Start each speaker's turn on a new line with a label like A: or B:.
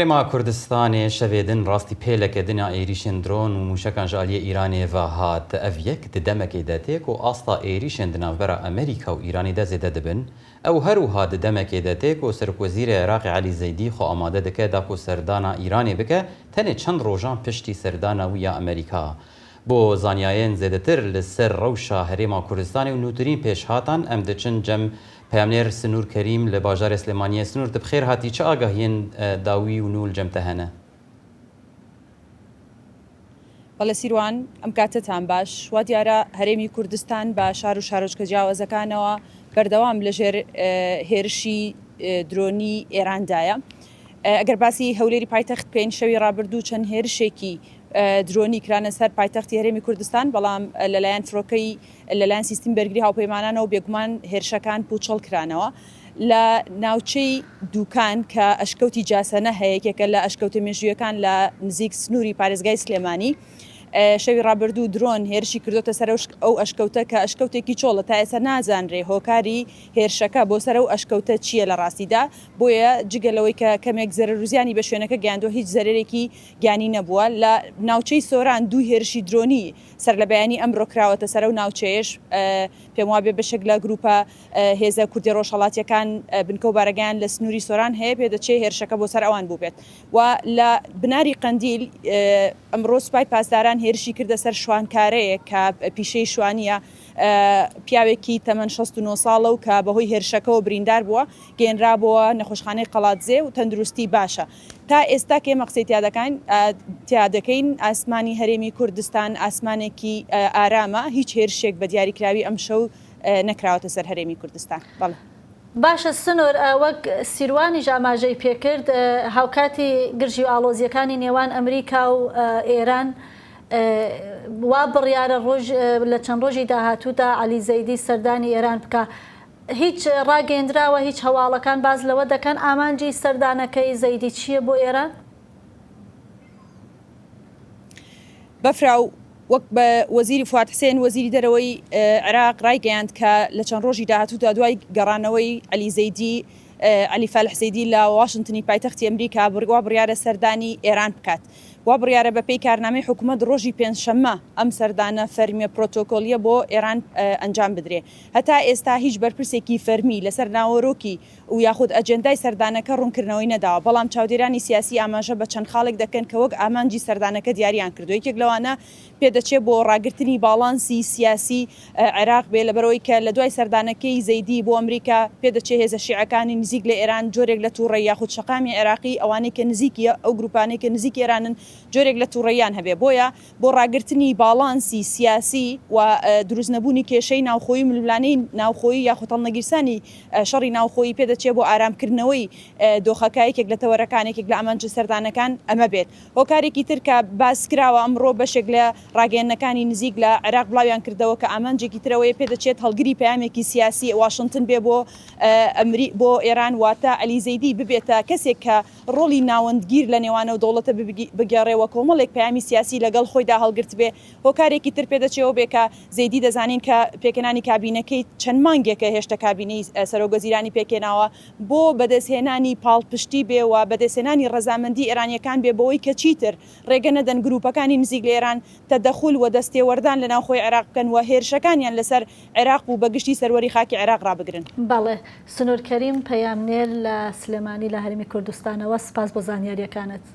A: رێما کوردستانê şevê din rastî pêlekedina êrişên dron û mûşekan ji aliyê Îranê ve hat. Ev yek di demekê de tê ku asta êrişên di navbera Amerîka û Îranê de zêde dibin. Ew her wiha di demekê de tê ku Serwezîrê Iraqê Elî Zeydî xwe amade dike da ku serdana Îranê bike tenê çend rojan piştî serdana wî ya Amerîka. Bo zanyayên zêdetir li ser rewşa Herêma Kurdistanê û nûtirîn pêşhatan em diçin cem Peyamnêr Sinûr Kerîm li bajarê Silêmaniyê. Sinûr tu bi xêr hatî, çi agahiyên dawî û nû li cem te hene؟
B: بەڵێ سیروان ئەم کاتتان باش وا دیارە هەرێمی کوردستان بە شار و شارۆچکە جیاوازەکانەوە بەردەوام لەژێر هێرشی درۆنی ئێراندایە. ئەگەر باسی هەولێری پایتەخت بکەین شەوی ڕابردوو چەند هێرشێکی درۆنی کرانە سەر پایتەختی هەرێمی کوردستان، بەڵام لەلایەن فڕۆکەی لەلایەن سیستم بەرگری هاوپەیمانانەوە بێگومان هێرشەکان پوچەڵ کرانەوە لە ناوچەی دووکان کە ئەشکەوتی جاسەنە هەیەکێکە لە ئەشکەوتە مێژوویەکان لە نزیک سنووری پارێزگای سلێمانی. شەوی ڕابردوو درۆن هێرشی کردوتە سەر ئەو ئەشکەوتە کە ئەشکەوتێکی چۆڵە تا ئێستا نازانرێ هۆکاری هێرشەکە بۆ سەر ئەو ئەشکەوتە چییە لە ڕاستیدا، بۆیە جگەلەوەی کە کەمێک زەرروزیانی بە شوێنەکە گەیاندووە هیچ زەرێکی گیانی نەبووە. لە ناوچەی سۆران دوو هێرشی درۆنی سەر لە بەیانی ئەمڕۆ کراوەتە سەر ئەو ناوچەیەش پێم وابێ بەشێک لە گروپە هێزە کوردی ڕۆژهەڵاتیەکان بنکە و بارەگەیان لە سنووری سۆران هەیە پێدەچێ هێرشەکە بۆ سەر ئەوان بوو بێت. و لە بناری قەندیل ئەمڕۆ سوپای پاسداران هێرشی کردە سەر شوانکارەیە کە پیشەی شوانیە، پیاوێکی تەمەن 69 ساڵە و کە بەهۆی هێرشەکەەوە بریندار بووە گەێنرابەوە نەخۆشخانەی قەڵاتزێ و تەندروستی باشە. تا ئێستا کێ مەقسەی تیادەکەین ئاسمانی هەرێمی کوردستان ئاسمانێکی ئارامە، هیچ هێرشێک بە دیاریکراوی ئەم شەو نەکراوەتە سەر هەرێمی کوردستان. بەڵێ
C: باشە سنوور، وەک سیروانی ژاماژەی پێکرد هاوکاتی گرژی و ئاڵۆزیەکانی نێوان ئەمریکا و ئێران وا بڕیارە لە چەند ڕۆژی داهاتوودا عەلی زەیدی سەردانی ئێران بکە. هیچ ڕاگەیەندراوە، هیچ هەواڵەکان باز لەوە دەکەن ئامانجی سەردانەکەی زەیدی چییە بۆ ئێران؟
B: بەفراو وەک بە وەزیری فواد حسێن وەزیری دەرەوەی عێراق ڕایگەیاند کە لە چەند ڕۆژی داهاتوودا دوای گەڕانەوەی عەلی زەیدی عەلی فالح زەیدی لە واشنتنی پایتەختی ئەمریکا وا بڕیارە سەردانی ئێران بکات. وا بڕیارە بەپێی کارنامەی حکوومەت ڕۆژی پێنجشەممە ئەم سەردانە فەرمیە پرۆتۆکۆلیە بۆ ئێران ئەنجام بدرێ. هەتا ئێستا هیچ بەرپرسێکی فەرمی لەسەر ناوەڕۆکی و یاخود ئەجێندای سەردانەکە ڕوونکردنەوەی نەداوە، بەڵام چاودێرانی سیاسی ئاماژە بە چەند خاڵێک دەکەن کە وەک ئامانجی سەردانەکە دیاریان کردو. یەکێک لەوانە پێدەچێت بۆ ڕاگررتنی باڵانسی سیاسی عێراق بێ، لەبەرەوەی کە لە دوای سەردانەکەی زەیدی بۆ ئەمریکا پێدەچێت هێزە شیعەکانی نزیک لە ئێران جۆرێک لە تووڕێی یاخود شەقامی عێراقی ئەوانەی کە نزیکیە ئەو گروپانەی کە نزیک ئێرانن جۆرێک لە تووڕێیان هەبێ. بۆیە بۆ ڕاگررتنی باڵانسی سیاسی و دروستنەبوونی کێشەی ناوخۆیی ململانەی ناوخۆیی یاخود هەڵنەگیرسانی شەڕی ناوخۆیی پێدەچێت بۆ ئارامکردنەوەی دۆخەکایەکێک لە تەوەرەکانێکێک لە ئەمانجە سەردانەکان ئەمە بێت. هۆکارێکی تر کە باسکراوە ئەمڕۆ بەشێک لە ڕاگەیەنەکانی نزیک لە عێراق بڵاویان کردەوە کە ئامانجێکی ترەوەی پێدەچێت هەڵگری پەیامێکی سیاسی واشنتن بێ بۆ ئێران، واتە عەلی زەیدی ببێتە کەسێک کە ڕۆڵی ناوەندگیر لە نێوانە و دەوڵەتە بگەڕێەوە کۆمەڵێک پەیامی سیاسی لەگەڵ خۆیدا هەڵگرت بێ. هۆکارێکی تر پێدەچێەوە بێ کە زەیدی دەزانین کە پێکەنانی کابینەکەی چەند مانگێکە هێشتا کابینەی سەرۆگەزیرانی پێکێناوە بۆ بەدەستهێنانی پاڵپشتی بێ و بەدەستهێنانی ڕەزامەندی ئێرانیەکان بێ بەوەی کە چیتر ڕێگە نەدەن گروپەکانی نزیک لە ئێران تەدەخول و دەستێوەردان لە ناوخۆی عێراق بکەن و هێرشەکانیان لەسەر عێراق و بەگشتی سەروەری خاکی عێراق ڕابگرن.
C: بەڵێ سنوور کەریم پەیامنێر لە سلێمانی لە هەرێمی کوردستانەوە، سپاس بۆ زانیاریەکانت.